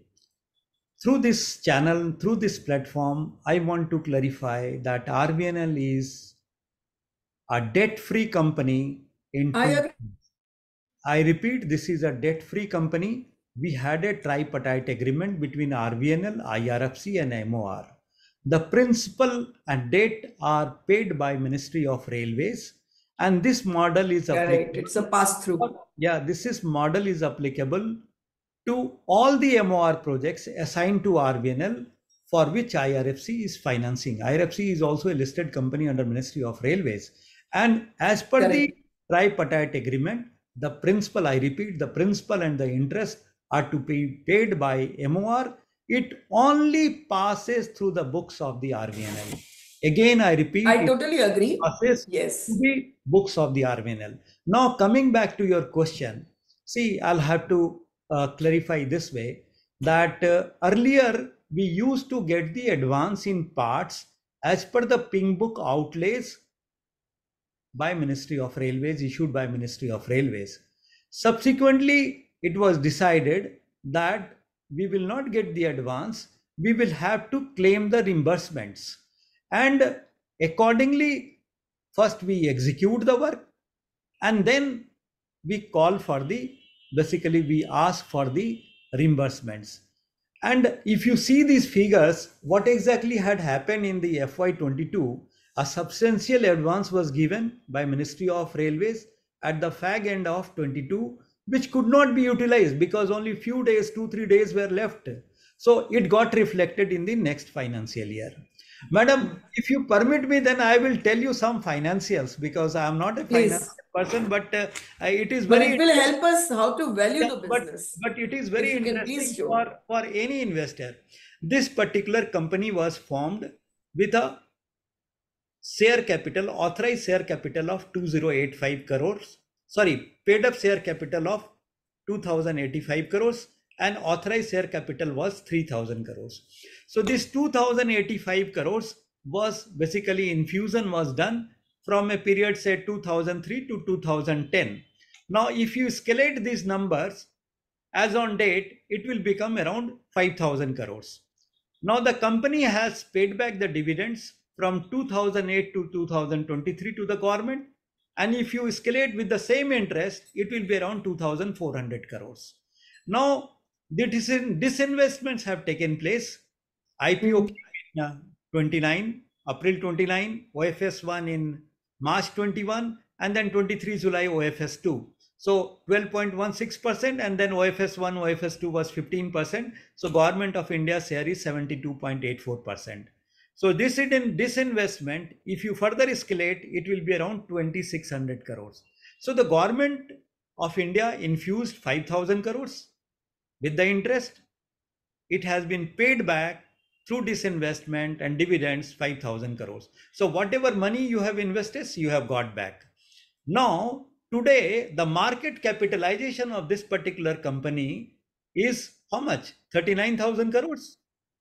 Through this channel, through this platform, I want to clarify that RVNL is a debt-free company in I repeat, this is a debt-free company. We had a tripartite agreement between RVNL, IRFC and MOR. The principal and debt are paid by Ministry of Railways, and this model is applicable. Correct. It's a pass-through. Yeah, this model is applicable to all the MOR projects assigned to RVNL for which IRFC is financing. IRFC is also a listed company under Ministry of Railways. And as per the Correct. tripartite agreement, the principal, I repeat, the principal and the interest are to be paid by MOR. It only passes through the books of the RVNL. Again, I repeat, I it totally agree. passes to Yes. the books of the RVNL. Now, coming back to your question, see, I'll have to clarify this way that earlier we used to get the advance in parts as per the pink book outlays by Ministry of Railways, issued by Ministry of Railways. Subsequently, it was decided that we will not get the advance, we will have to claim the reimbursements. And accordingly, first we execute the work and then we call for the, basically we ask for the reimbursements. And if you see these figures, what exactly had happened in the FY22, a substantial advance was given by Ministry of Railways at the fag end of 22, which could not be utilized because only few days, 2-3 days were left. So it got reflected in the next financial year. Madam, if you permit me, then I will tell you some financials because I am not a financial Please. person, but it is But very it will interesting. help us how to value Yeah, the business. but it is If very you can interesting please show. for any investor. This particular company was formed with a share capital, authorized share capital of 2085 crores. Sorry, paid up share capital of 2085 crores and authorized share capital was 3000 crores. So this 2085 crores was basically infusion was done from a period say 2003 to 2010. Now if you escalate these numbers as on date, it will become around 5000 crores. Now the company has paid back the dividends from 2008 to 2023 to the government, and if you escalate with the same interest, it will be around 2400 crores. Now the disinvestments have taken place. IPO came in 29 April 29, OFS 1 in March 21, and then 23 July OFS 2. So 12.16% and then OFS 1, OFS 2 was 15%. So Government of India share is 72.84%. So this disinvestment, if you further escalate, it will be around 2600 crores. So the Government of India infused 5000 crores with the interest. It has been paid back through disinvestment and dividends 5000 crores. So whatever money you have invested, you have got back. Now, today, the market capitalization of this particular company is how much? 39,000 crores.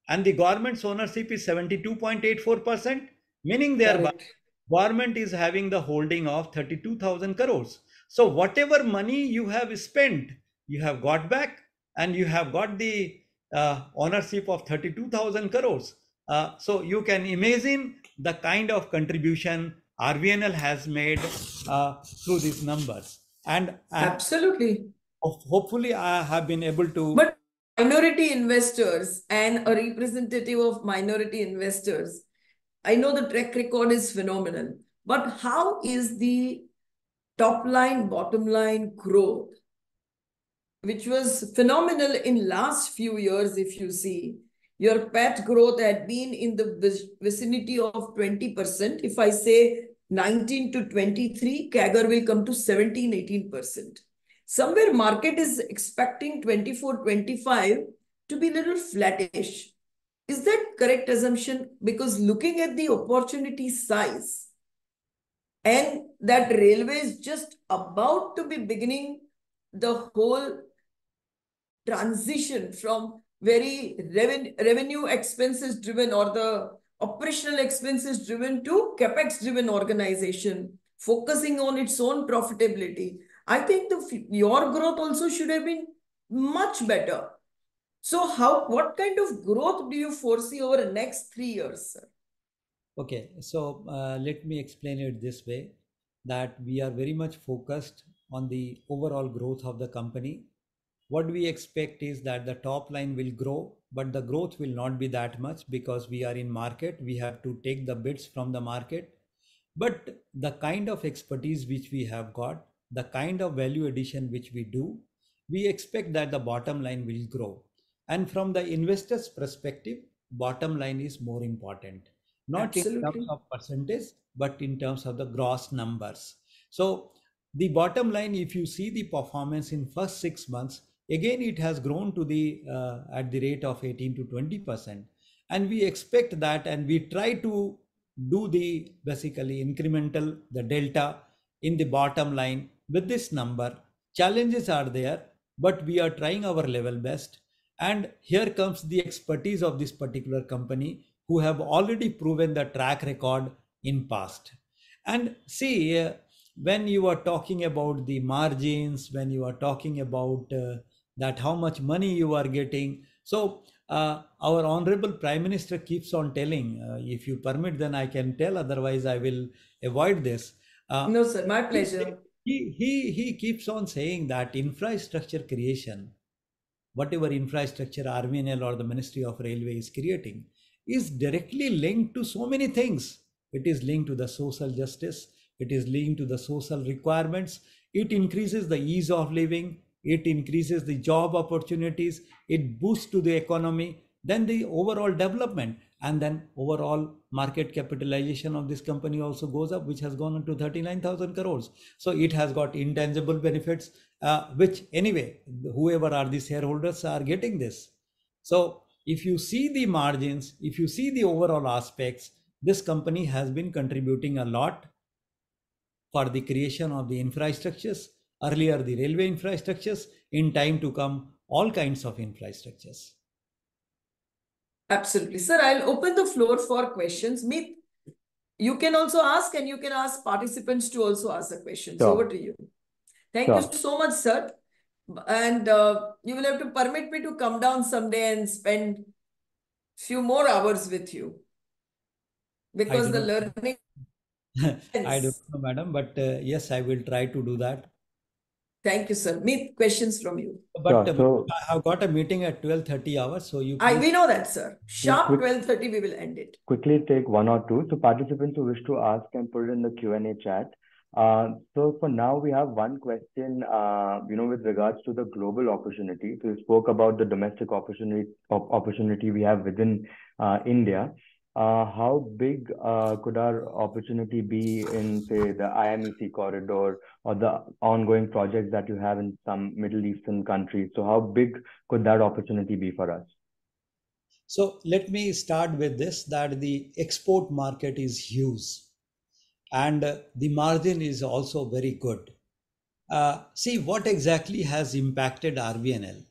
And the government's ownership is 72.84%, meaning thereby Correct. government is having the holding of 32,000 crores. So whatever money you have spent, you have got back and you have got the ownership of 32,000 crores. So you can imagine the kind of contribution RVNL has made through these numbers. And Absolutely. hopefully I have been able to. But minority investors and a representative of minority investors, I know the track record is phenomenal, but how is the top line, bottom line growth, which was phenomenal in last few years, if you see? Your PAT growth had been in the vicinity of 20%. If I say 19 to 23, CAGR will come to 17, 18%. Somewhere market is expecting 24, 25 to be a little flattish. Is that correct assumption? Because looking at the opportunity size and that railway is just about to be beginning the whole transition from very revenue expenses driven or the operational expenses driven to capex driven organization focusing on its own profitability. I think your growth also should have been much better. So what kind of growth do you foresee over the next 3 years, sir? Okay, so let me explain it this way that we are very much focused on the overall growth of the company. What we expect is that the top line will grow, but the growth will not be that much because we are in market. We have to take the bids from the market. But the kind of expertise which we have got, the kind of value addition which we do, we expect that the bottom line will grow. And from the investor's perspective, bottom line is more important, not in terms Absolutely. of percentage, but in terms of the gross numbers. So the bottom line, if you see the performance in first 6 months, again it has grown to the at the rate of 18 to 20%, and we expect that, and we try to do the basically incremental the delta in the bottom line with this number. Challenges are there, but we are trying our level best. And here comes the expertise of this particular company, who have already proven the track record in past. And see, when you are talking about the margins, when you are talking about that how much money you are getting, so our honorable prime minister keeps on telling, if you permit then I can tell, otherwise I will avoid this. No, sir, my he, pleasure. he keeps on saying that infrastructure creation, whatever infrastructure RVNL or the Ministry of Railway is creating, is directly linked to so many things. It is linked to the social justice, it is linked to the social requirements, it increases the ease of living, it increases the job opportunities, it boosts to the economy, then the overall development, and then overall market capitalization of this company also goes up, which has gone up to 39,000 crores. So it has got intangible benefits, which anyway, whoever are the shareholders are getting this. So if you see the margins, if you see the overall aspects, this company has been contributing a lot for the creation of the infrastructures, earlier the railway infrastructures, in time to come all kinds of infrastructures. Absolutely. Sir, I'll open the floor for questions. Meet, you can also ask, and you can ask participants to also ask the questions. Sure. Over to you. Thank you so much, sir. And you will have to permit me to come down someday and spend few more hours with you, because the learning I don't know, madam, but yes, I will try to do that. Thank you, sir. Meet questions from you. But Sure. So I have got a meeting at 12:30 hours, so you We please. know that, sir. Sharp quick- 12:30, we will end it. quickly take one or two. So participants who wish to ask can put it in the Q&A chat. So for now, we have one question, with regards to the global opportunity. So you spoke about the domestic opportunity we have within India. How big could our opportunity be in, say, the IMEC corridor or the ongoing projects that you have in some Middle Eastern countries? So how big could that opportunity be for us? So let me start with this, that the export market is huge, and the margin is also very good. See what exactly has impacted RVNL.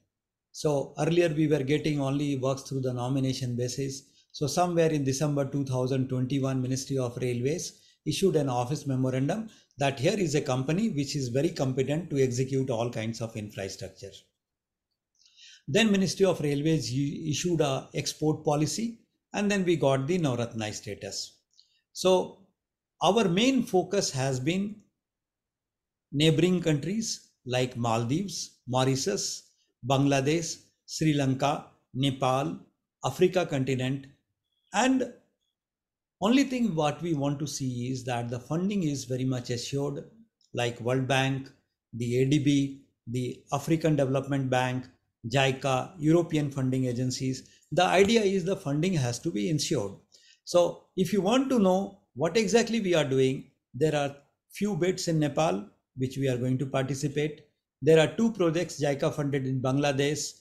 So earlier we were getting only works through the nomination basis. So somewhere in December 2021, Ministry of Railways issued an office memorandum that here is a company which is very competent to execute all kinds of infrastructure. Then Ministry of Railways issued a export policy, and then we got the Navratna status. So our main focus has been neighboring countries like Maldives, Mauritius, Bangladesh, Sri Lanka, Nepal, Africa continent, and only thing what we want to see is that the funding is very much assured, like World Bank, the ADB, the African Development Bank, JICA, European funding agencies. The idea is the funding has to be ensured. So if you want to know what exactly we are doing, there are few bids in Nepal which we are going to participate. There are 2 projects JICA funded in Bangladesh,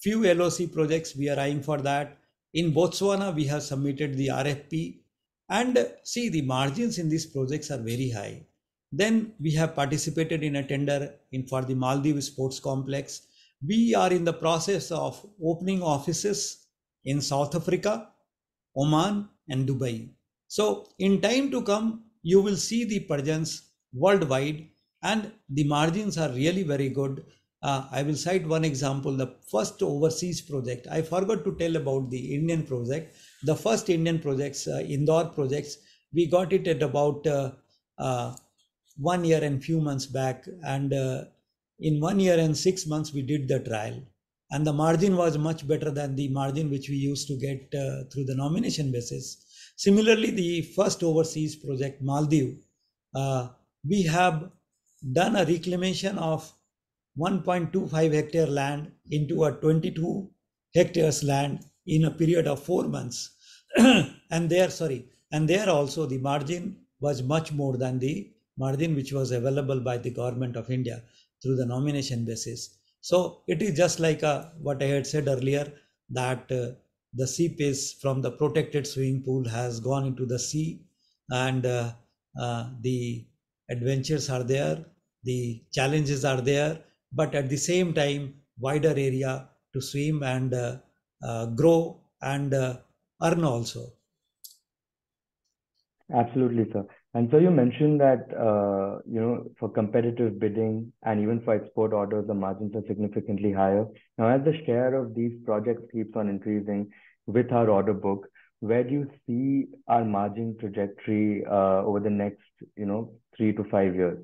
few LOC projects we are eyeing for that. In Botswana we have submitted the RFP, and see the margins in these projects are very high. Then we have participated in a tender for the Maldives Sports Complex. We are in the process of opening offices in South Africa, Oman and Dubai. So in time to come, you will see the presence worldwide, and the margins are really very good. I will cite one example, the first overseas project. I forgot to tell about the Indian project. The first Indian projects, Indore projects, we got it at about 1 year and few months back. And in 1 year and 6 months, we did the trial. And the margin was much better than the margin which we used to get through the nomination basis. Similarly, the first overseas project, Maldives, we have done a reclamation of 1.25 hectare land into a 22 hectares land in a period of 4 months. and there also the margin was much more than the margin which was available by the government of India through the nomination basis. So it is just like what I had said earlier, that the sea pace from the protected swimming pool has gone into the sea, and the adventures are there, the challenges are there, but at the same time wider area to swim and grow and earn also. Absolutely, sir. And so you mentioned that, for competitive bidding and even for export orders, the margins are significantly higher. Now, as the share of these projects keeps on increasing with our order book, where do you see our margin trajectory over the next, 3 to 5 years?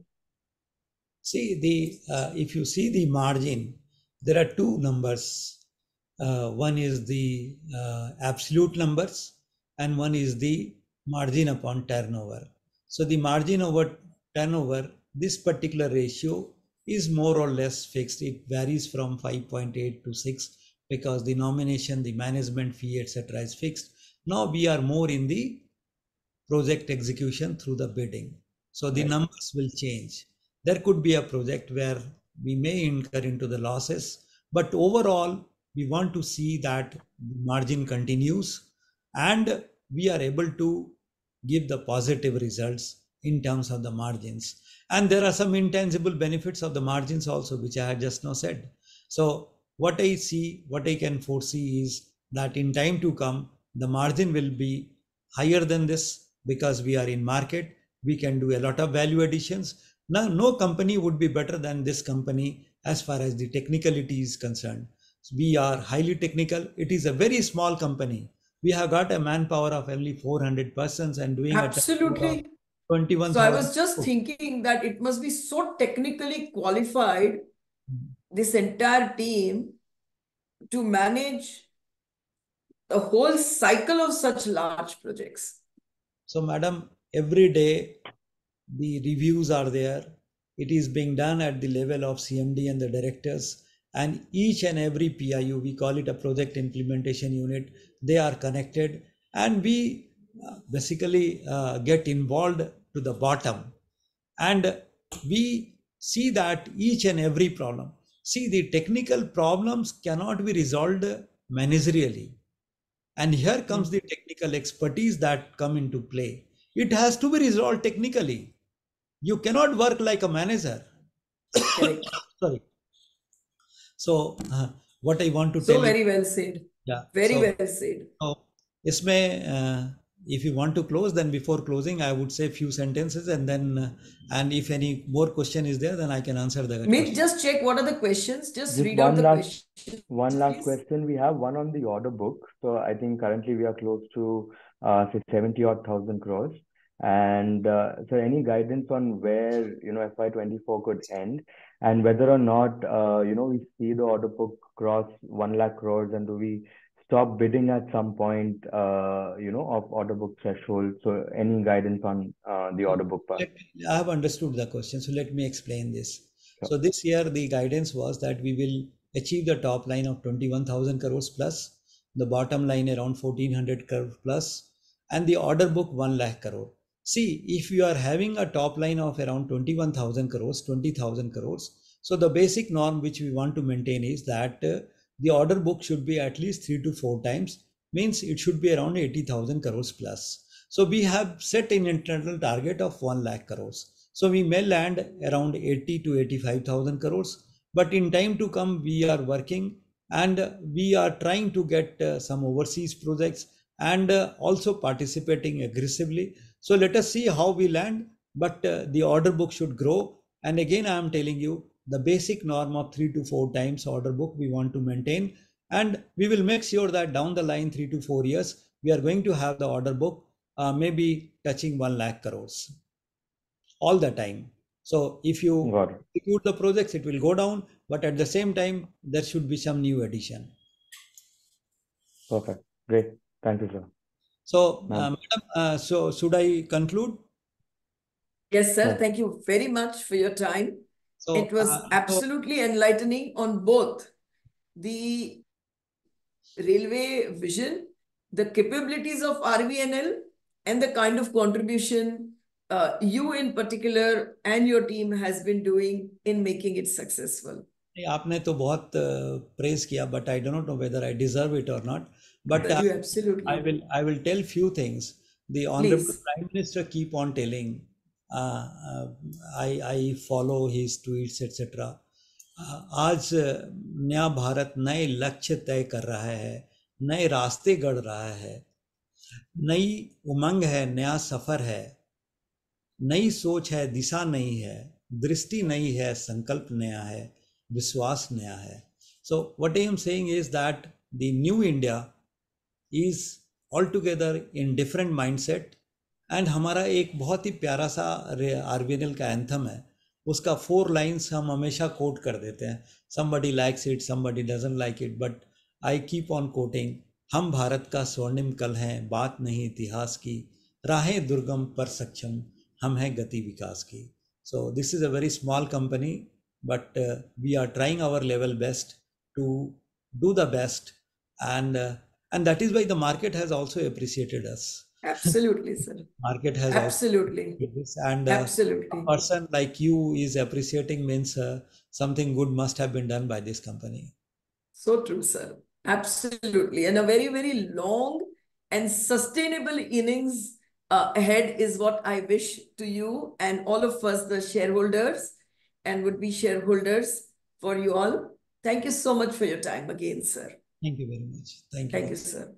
See, if you see the margin, there are two numbers. One is the absolute numbers, and one is the margin upon turnover. So the margin over turnover, this particular ratio is more or less fixed. It varies from 5.8 to 6 because the nomination, the management fee, etc. is fixed. Now we are more in the project execution through the bidding. So the numbers will change. There could be a project where we may incur into the losses, but overall, we want to see that margin continues and we are able to give the positive results in terms of the margins. And there are some intangible benefits of the margins also, which I had just now said. So what I see, what I can foresee is that in time to come, the margin will be higher than this because we are in market. We can do a lot of value additions. Now, no company would be better than this company as far as the technicality is concerned. We are highly technical. It is a very small company. We have got a manpower of only 400 persons and doing Absolutely. 21,000. So I was just thinking that it must be so technically qualified, this entire team, to manage the whole cycle of such large projects. So, madam, every day the reviews are there. It is being done at the level of CMD and the directors, and each and every PIU, we call it a project implementation unit, they are connected, and we basically get involved to the bottom, and we see that each and every problem. See, the technical problems cannot be resolved managerially, and here comes the technical expertise that come into play. It has to be resolved technically. You cannot work like a manager. Correct. Sorry. So what I want to So tell very you, well said. yeah. Very So, well said. इसमें if you want to close, then before closing, I would say few sentences, and then and if any more question is there, then I can answer the Meet, question. just check what are the questions. Just read one out the last questions. One last please. question. We have one on the order book. So I think currently we are close to say 70 odd thousand crores. And so any guidance on where FY24 could end, and whether or not we see the order book cross 1 lakh crores, and do we stop bidding at some point of order book threshold? So any guidance on the order book part? I have understood the question, so let me explain this. Sure. So this year the guidance was that we will achieve the top line of 21,000 crores plus, the bottom line around 1400 crore plus, and the order book 1 lakh crore. See, if you are having a top line of around 21,000 crores, 20,000 crores, so the basic norm which we want to maintain is that the order book should be at least 3 to 4 times, means it should be around 80,000 crores plus. So we have set an internal target of 1 lakh crores. So we may land around 80 to 85,000 crores. But in time to come, we are working and we are trying to get some overseas projects and also participating aggressively. So let us see how we land. But the order book should grow. And again, I am telling you, the basic norm of 3 to 4 times order book we want to maintain. And we will make sure that down the line, 3 to 4 years, we are going to have the order book maybe touching 1 lakh crores all the time. So if you execute the projects, it will go down, but at the same time, there should be some new addition. Perfect. Great. Thank you, sir. So, madam, so should I conclude? Yes, sir. Yeah. Thank you very much for your time. So, It was absolutely enlightening on both the railway vision, the capabilities of RVNL, and the kind of contribution you in particular and your team has been doing in making it successful. आपने तो बहुत praise किया, but I do not know whether I deserve it or not. But You absolutely. I will tell few things. The Honorable Please. Prime Minister keep on telling. I follow his tweets, etc. आज नया भारत नए लक्ष्य तय कर रहा है, नए रास्ते गढ़ रहा है, नई उमंग है, नया सफर है, नई सोच है, दिशा नई है, दृष्टि नई है, संकल्प नया है, विश्वास नया है. So what I am saying is that the new India is altogether in different mindset. And हमारा एक बहुत ही प्यारा सा RVNL का एंथम है, उसका 4 लाइन्स हम हमेशा कोट कर देते हैं. somebody likes it, somebody doesn't like it, but I keep on quoting. हम भारत का स्वर्णिम कल हैं, बात नहीं इतिहास की, राहें दुर्गम पर सक्षम, हम हैं गति विकास की. So this is a very small company, but we are trying our level best to do the best, and that is why the market has also appreciated us. Absolutely, sir. Market has absolutely also this, and absolutely a person like you is appreciating means something good must have been done by this company. So true, sir. Absolutely. And a very, very long and sustainable innings ahead is what I wish to you and all of us, the shareholders and would be shareholders, for you all. Thank you so much for your time again, sir. Thank you very much. Thank you. Thank you, sir.